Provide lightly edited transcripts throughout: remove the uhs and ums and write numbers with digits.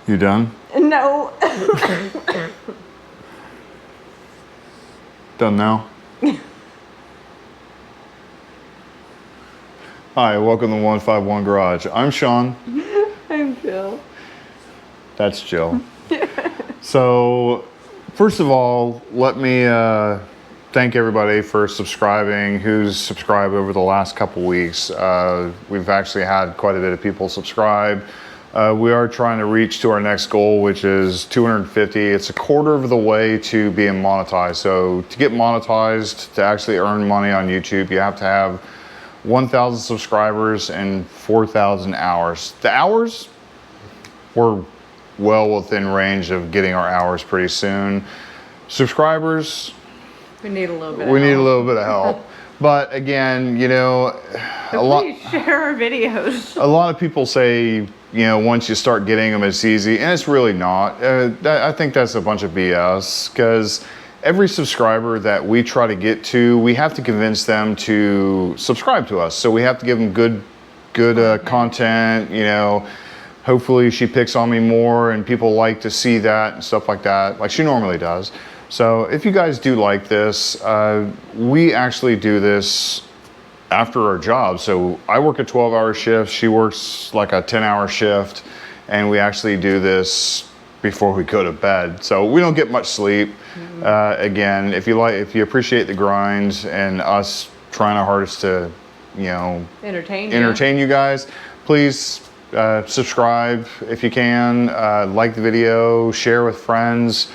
You done? No. Done now? Hi, welcome to 151 Garage. I'm Sean. I'm Jill. That's Jill. So, first of all, let me thank everybody for subscribing, who's subscribed over the last couple weeks. We've actually had quite a bit of people subscribe. We are trying to reach to our next goal, which is 250. It's a quarter of the way to being monetized. So to get monetized, to actually earn money on YouTube, you have to have 1,000 subscribers and 4,000 hours. The hours, we're well within range of getting our hours pretty soon. Subscribers, We need a little bit. we need a little bit of help. But again, you know, Please share our videos. a lot of people say, you know, once you start getting them, it's easy, and it's really not. I think that's a bunch of BS, because every subscriber that we try to get to, we have to convince them to subscribe to us. So we have to give them good content, you know. Hopefully she picks on me more and people like to see that and stuff like that, like she normally does. So if you guys do like this, we actually do this after our job. So I work a 12-hour shift, she works like a 10-hour shift, and we actually do this before we go to bed. So we don't get much sleep. Again, if you appreciate the grind and us trying our hardest to, you know, entertain you guys, please subscribe if you can, like the video, share with friends,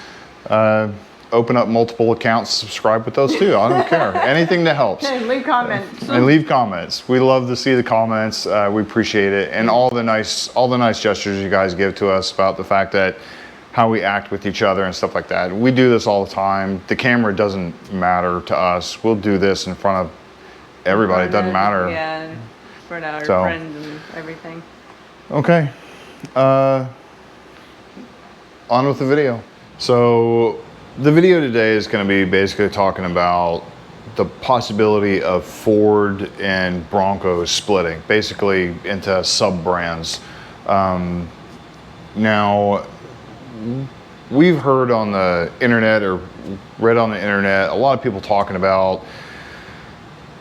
open up multiple accounts, subscribe with those too. I don't care. Anything that helps. And leave comments. And leave comments. We love to see the comments. We appreciate it, and all the nice gestures you guys give to us about the fact that how we act with each other and stuff like that. We do this all the time. The camera doesn't matter to us. We'll do this in front of everybody. It doesn't matter. Yeah, for our friends and everything. Okay. On with the video. So the video today is going to be basically talking about the possibility of Ford and Bronco splitting, basically into sub-brands. Now, we've heard on the internet or read on the internet a lot of people talking about,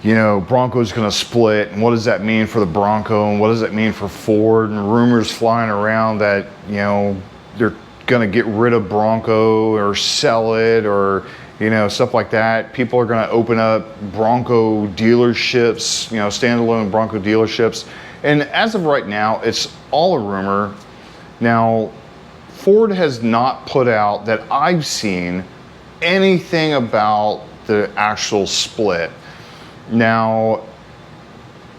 you know, Bronco's going to split, and what does that mean for the Bronco, and what does that mean for Ford, and rumors flying around that, you know, they're going to get rid of Bronco or sell it, or, you know, stuff like that. People are going to open up Bronco dealerships, you know, standalone Bronco dealerships. And as of right now, it's all a rumor. Now, Ford has not put out, that I've seen, anything about the actual split. Now,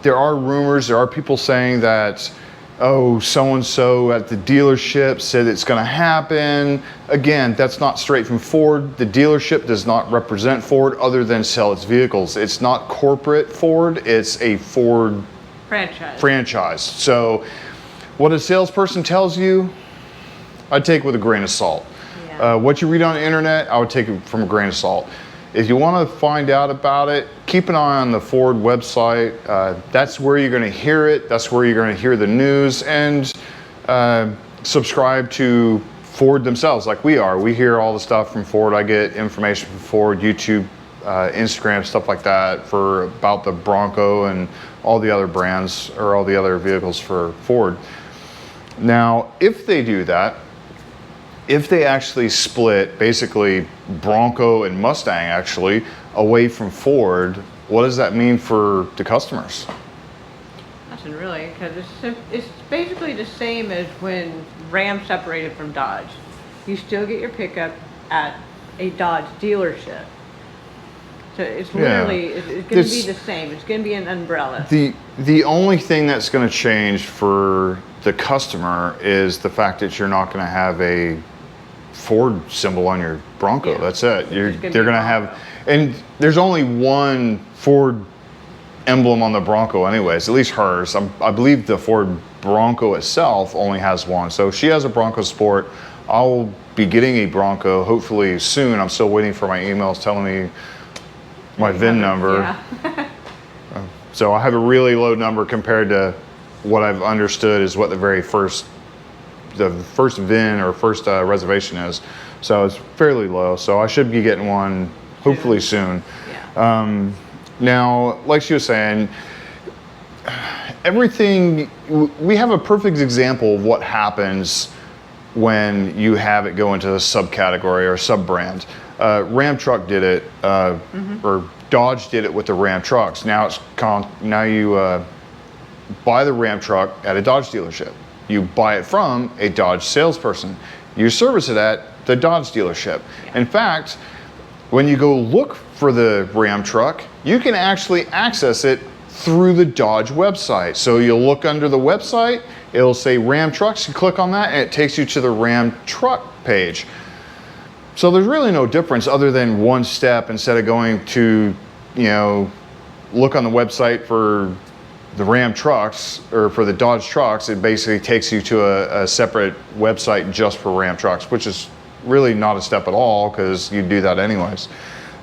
there are rumors, there are people saying that, oh, so-and-so at the dealership said it's going to happen. Again, that's not straight from Ford. The dealership does not represent Ford other than sell its vehicles. It's not corporate Ford, it's a Ford franchise. So what a salesperson tells you, I'd take with a grain of salt. Yeah. What you read on the internet, I would take it from a grain of salt. If you want to find out about it, keep an eye on the Ford website. That's where you're going to hear it. That's where you're going to hear the news, and subscribe to Ford themselves like we are. We hear all the stuff from Ford. I get information from Ford, YouTube, Instagram, stuff like that about the Bronco and all the other brands or all the other vehicles for Ford. Now, if they do that, if they actually split basically Bronco and Mustang actually away from Ford, what does that mean for the customers? Nothing really, because it's basically the same as when Ram separated from Dodge. You still get your pickup at a Dodge dealership. So it's literally, it's going to be the same. It's going to be an umbrella. The only thing that's going to change for the customer is the fact that you're not going to have a Ford symbol on your Bronco. Yeah. That's it. They're going to have, and there's only one Ford emblem on the Bronco anyways, at least hers. I believe the Ford Bronco itself only has one. So she has a Bronco Sport. I'll be getting a Bronco hopefully soon. I'm still waiting for my emails telling me my VIN number. Yeah. So I have a really low number compared to what I've understood is what the first VIN or first reservation is. So it's fairly low. So I should be getting one hopefully soon. Yeah. Now, like she was saying, we have a perfect example of what happens when you have it go into a subcategory or sub-brand. Ram truck did it, or Dodge did it with the Ram trucks. Now you buy the Ram truck at a Dodge dealership. You buy it from a Dodge salesperson. You service it at the Dodge dealership. Yeah. In fact, when you go look for the Ram truck, you can actually access it through the Dodge website. So you'll look under the website, it'll say Ram trucks, you click on that and it takes you to the Ram truck page. So there's really no difference other than one step. Instead of going to, look on the website for the Ram trucks or for the Dodge trucks, it basically takes you to a separate website just for Ram trucks, which is really not a step at all because you do that anyways.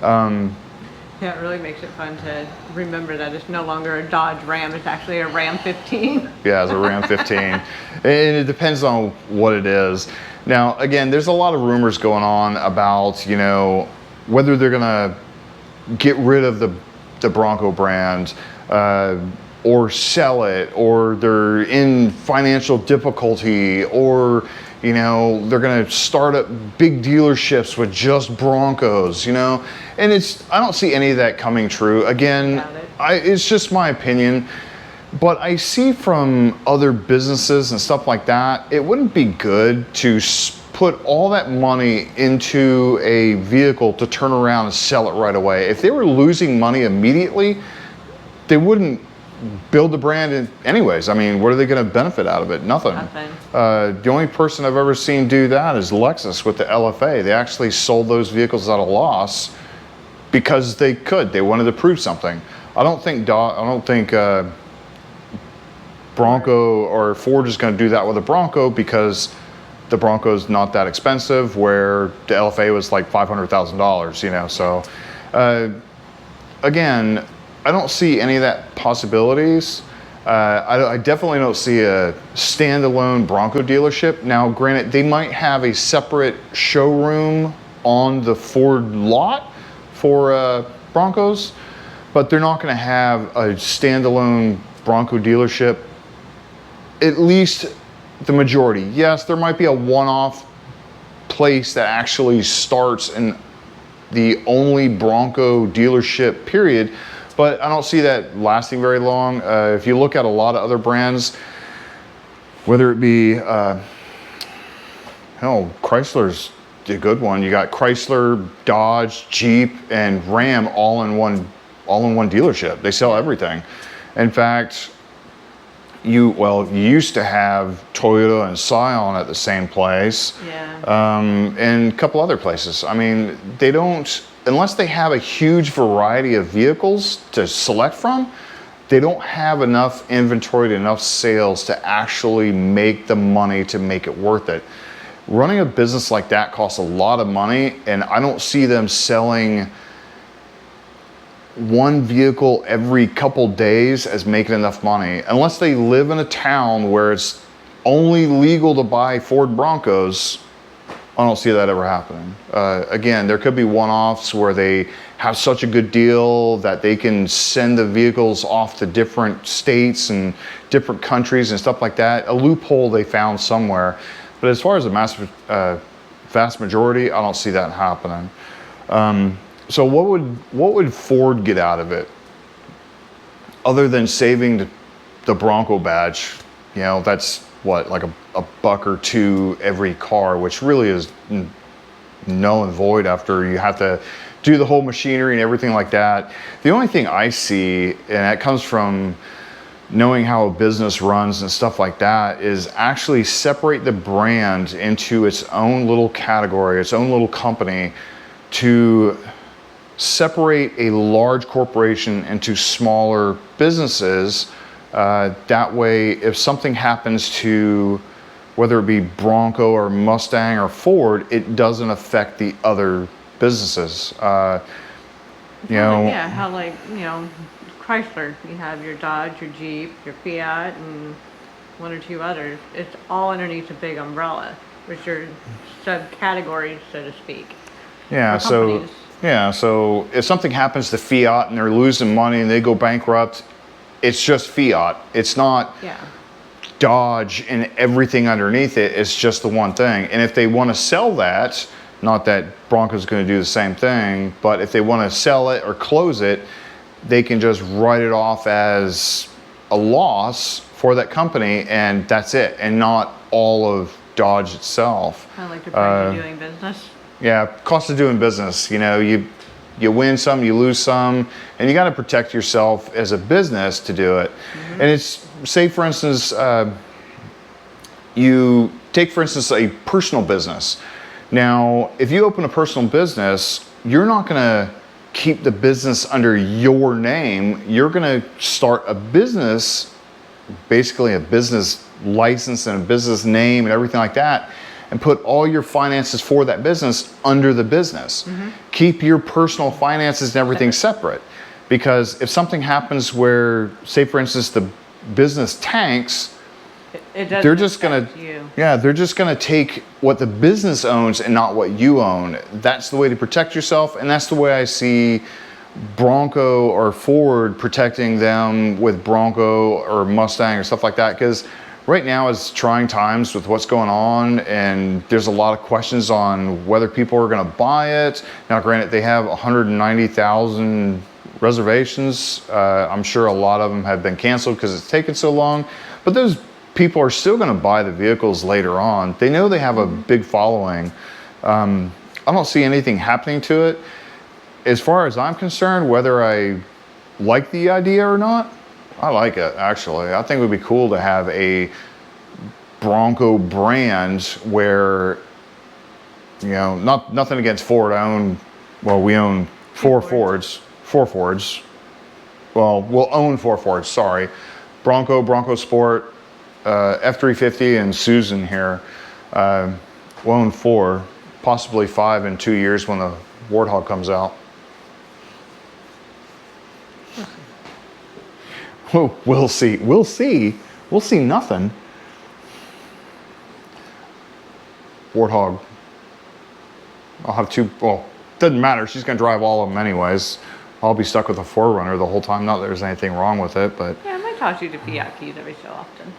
Yeah, it really makes it fun to remember that it's no longer a Dodge Ram, it's actually a Ram 15. Yeah, it's a Ram 15. And it depends on what it is. Now, again, there's a lot of rumors going on about, whether they're gonna get rid of the Bronco brand, or sell it, or they're in financial difficulty, or they're going to start up big dealerships with just Broncos, and I don't see any of that coming true. Again, it's just my opinion, but I see from other businesses and stuff like that, it wouldn't be good to put all that money into a vehicle to turn around and sell it right away. If they were losing money immediately, they wouldn't build the brand anyways. I mean, what are they going to benefit out of it? Nothing. The only person I've ever seen do that is Lexus with the LFA. They actually sold those vehicles at a loss because they could. They wanted to prove something. I don't think Bronco or Ford is going to do that with a Bronco because the Bronco's not that expensive, where the LFA was like $500,000. So again, I don't see any of that possibilities. I definitely don't see a standalone Bronco dealership. Now, granted, they might have a separate showroom on the Ford lot for Broncos, but they're not going to have a standalone Bronco dealership, at least the majority. Yes, there might be a one-off place that actually starts in the only Bronco dealership, period. But I don't see that lasting very long. If you look at a lot of other brands, whether it be, Chrysler's a good one. You got Chrysler, Dodge, Jeep, and Ram all in one dealership. They sell everything. In fact, you used to have Toyota and Scion at the same place. Yeah. And a couple other places. I mean, they don't, unless they have a huge variety of vehicles to select from, they don't have enough inventory, enough sales to actually make the money to make it worth it. Running a business like that costs a lot of money, and I don't see them selling one vehicle every couple days as making enough money. Unless they live in a town where it's only legal to buy Ford Broncos, I don't see that ever happening. Again, there could be one-offs where they have such a good deal that they can send the vehicles off to different states and different countries and stuff like that. A loophole they found somewhere. But as far as the vast majority, I don't see that happening. So what would Ford get out of it, other than saving the Bronco badge? That's what, like a buck or two every car, which really is null and void after you have to do the whole machinery and everything like that. The only thing I see, and that comes from knowing how a business runs and stuff like that, is actually separate the brand into its own little category, its own little company, to separate a large corporation into smaller businesses. That way, if something happens to, whether it be Bronco or Mustang or Ford, it doesn't affect the other businesses. Yeah, how Chrysler. You have your Dodge, your Jeep, your Fiat, and one or two others. It's all underneath a big umbrella, which are subcategories, so to speak. Yeah, for so companies. so if something happens to Fiat and they're losing money and they go bankrupt, it's just Fiat. It's not Yeah. Dodge and everything underneath it. It's just the one thing. And if they want to sell that, not that Bronco's going to do the same thing, but if they want to sell it or close it, they can just write it off as a loss for that company, and that's it, and not all of Dodge itself. Kind of like the price of doing business. Yeah, cost of doing business. You know, you win some, you lose some, and you got to protect yourself as a business to do it. And it's, say for instance, you take for instance a personal business. Now, if you open a personal business, you're not going to keep the business under your name. You're going to start a business, basically a business license and a business name and everything like that, and put all your finances for that business under the business. Keep your personal finances and everything separate. Because if something happens where, say for instance, the business tanks, It doesn't they're just gonna, affect you. yeah, they're just gonna take what the business owns and not what you own. That's the way to protect yourself, and that's the way I see Bronco or Ford protecting them with Bronco or Mustang or stuff like that. Because right now is trying times with what's going on, and there's a lot of questions on whether people are gonna buy it. Now, granted, they have 190,000 reservations. I'm sure a lot of them have been canceled because it's taken so long, but those people are still going to buy the vehicles later on. They know they have a big following. I don't see anything happening to it. As far as I'm concerned, whether I like the idea or not, I like it, actually. I think it would be cool to have a Bronco brand where, you know, nothing against Ford. We own four Fords. Well, we'll own 4 Fords, sorry. Bronco Sport, F-350, and Susan here. We'll own 4, possibly 5 in 2 years when the Warthog comes out. We'll see. We'll see nothing. Warthog. I'll have 2, well, doesn't matter. She's going to drive all of them anyways. I'll be stuck with a 4Runner the whole time. Not that there's anything wrong with it, but... Yeah, I might toss you to Fiat keys every so often.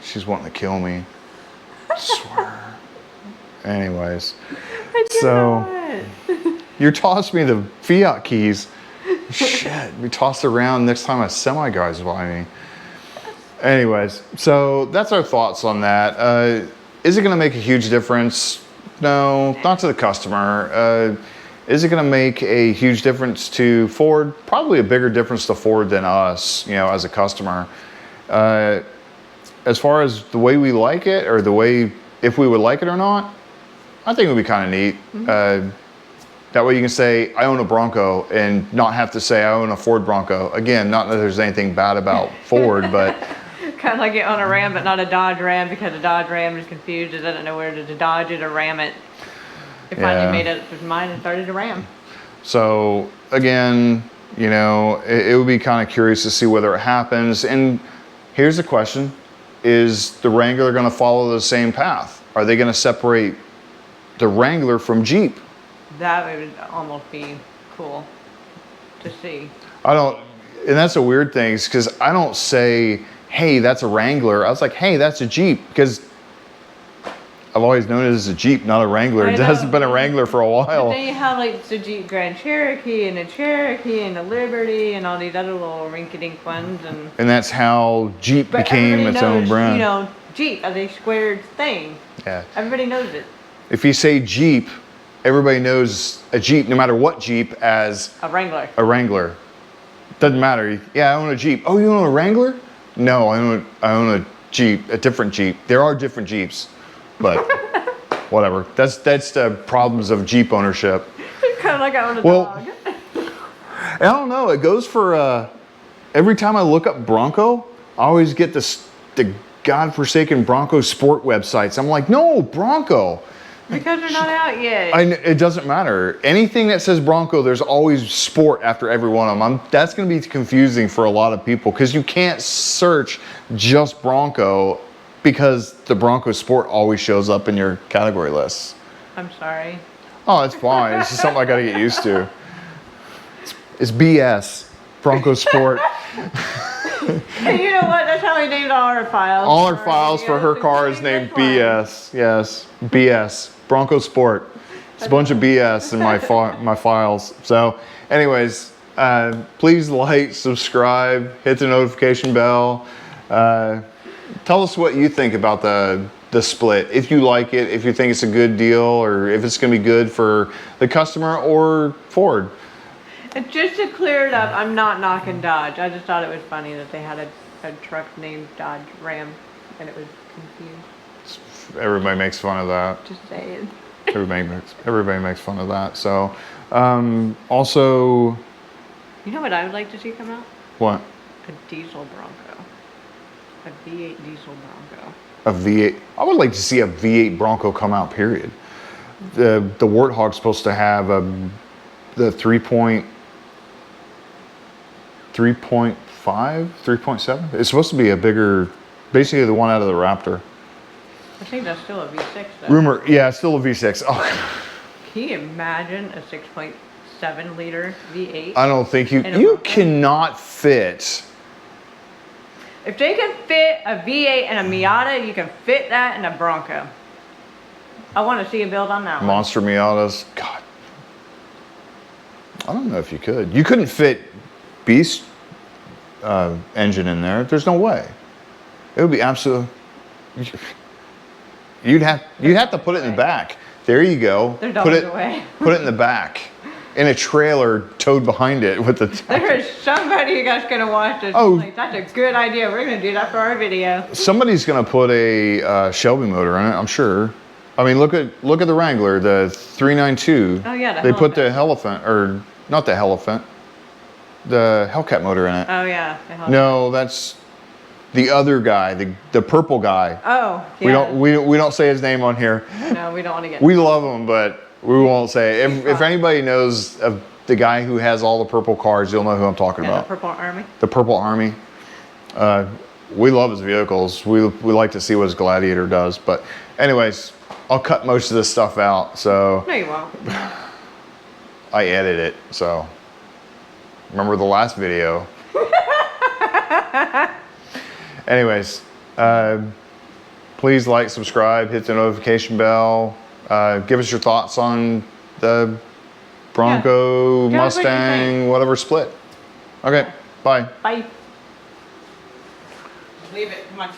She's wanting to kill me. I swear. Anyways. You tossed me the Fiat keys. Shit, we tossed it around next time a semi drives by me. Anyways, so that's our thoughts on that. Is it going to make a huge difference? No, not to the customer. Is it going to make a huge difference to Ford? Probably a bigger difference to Ford than us, you know, as a customer. As far as the way we like it, or the way, if we would like it or not, I think it would be kind of neat. That way you can say, I own a Bronco, and not have to say I own a Ford Bronco. Again, not that there's anything bad about Ford, but... Kind of like you own a Ram, but not a Dodge Ram, because a Dodge Ram is confused. It doesn't know where to dodge it or ram it. It finally made up its mind and started to ram. So, again, you know, it would be kind of curious to see whether it happens. And here's the question. Is the Wrangler going to follow the same path? Are they going to separate the Wrangler from Jeep? That would almost be cool to see. And that's a weird thing, because I don't say, hey, that's a Wrangler. I was like, hey, that's a Jeep, because I've always known it as a Jeep, not a Wrangler. It hasn't been a Wrangler for a while. But then you have like the Jeep Grand Cherokee and the Cherokee and the Liberty and all these other little rinky-dink ones. And that's how Jeep became its own brand. You know, Jeep as a squared thing. Yeah. Everybody knows it. If you say Jeep, everybody knows a Jeep, no matter what Jeep, as a Wrangler. A Wrangler. Doesn't matter. Yeah, I own a Jeep. Oh, you own a Wrangler? No, I own a Jeep, a different Jeep. There are different Jeeps, but whatever. That's the problems of Jeep ownership. Kind of like I own a dog. I don't know. It goes for every time I look up Bronco, I always get the godforsaken Bronco sport websites. I'm like, no, Bronco. Because they're not out yet. It doesn't matter. Anything that says Bronco, there's always sport after every one of them. That's going to be confusing for a lot of people because you can't search just Bronco because the Bronco Sport always shows up in your category lists. I'm sorry. Oh, it's fine. It's just something I got to get used to. It's BS. Bronco Sport. Hey, you know what? That's how we named all our files. All our files for her car is named BS. Yes, BS. Bronco Sport. It's a bunch of BS in my files. So, anyways, please like, subscribe, hit the notification bell. Tell us what you think about the split. If you like it, if you think it's a good deal, or if it's going to be good for the customer or Ford. And just to clear it up, I'm not knocking Dodge. I just thought it was funny that they had a truck named Dodge Ram, and it was confused. Everybody makes fun of that. Just saying. Everybody makes fun of that. So, also. You know what I would like to see come out? What? A diesel Bronco. A V8 diesel Bronco. A V8. I would like to see a V8 Bronco come out. Period. The Warthog's supposed to have the 3.5, 3.7. It's supposed to be a bigger, basically the one out of the Raptor. I think that's still a V6 though. Rumor, yeah, it's still a V6. Oh. Can you imagine a 6.7 liter V8? I don't think you cannot fit. If they can fit a V8 and a Miata, you can fit that in a Bronco. I want to see a build on that one. Monster Miatas. God. I don't know if you could. You couldn't fit Beast engine in there. There's no way. It would be absolute. You'd have to put it in the back. There you go. They're dollars away. Put it in the back, in a trailer towed behind it with the. There is somebody that's gonna watch this. Oh, like, that's a good idea. We're gonna do that for our video. Somebody's gonna put a Shelby motor in it. I'm sure. I mean, look at the Wrangler, the 392. Oh yeah, they put the Elephant, or not the Elephant, the Hellcat motor in it. Oh yeah. No, that's the other guy, the purple guy. Oh yeah. We don't say his name on here. No, we don't want to get. We love him, but we won't say it. If anybody knows of the guy who has all the purple cars, you'll know who I'm talking about. The Purple Army. The Purple Army. We love his vehicles. We like to see what his Gladiator does. But anyways, I'll cut most of this stuff out. So No, you won't. I edit it. So remember the last video. Anyways, please like, subscribe, hit the notification bell. Give us your thoughts on the Bronco, Mustang, whatever split. Okay, bye. Bye. Leave it. Come on.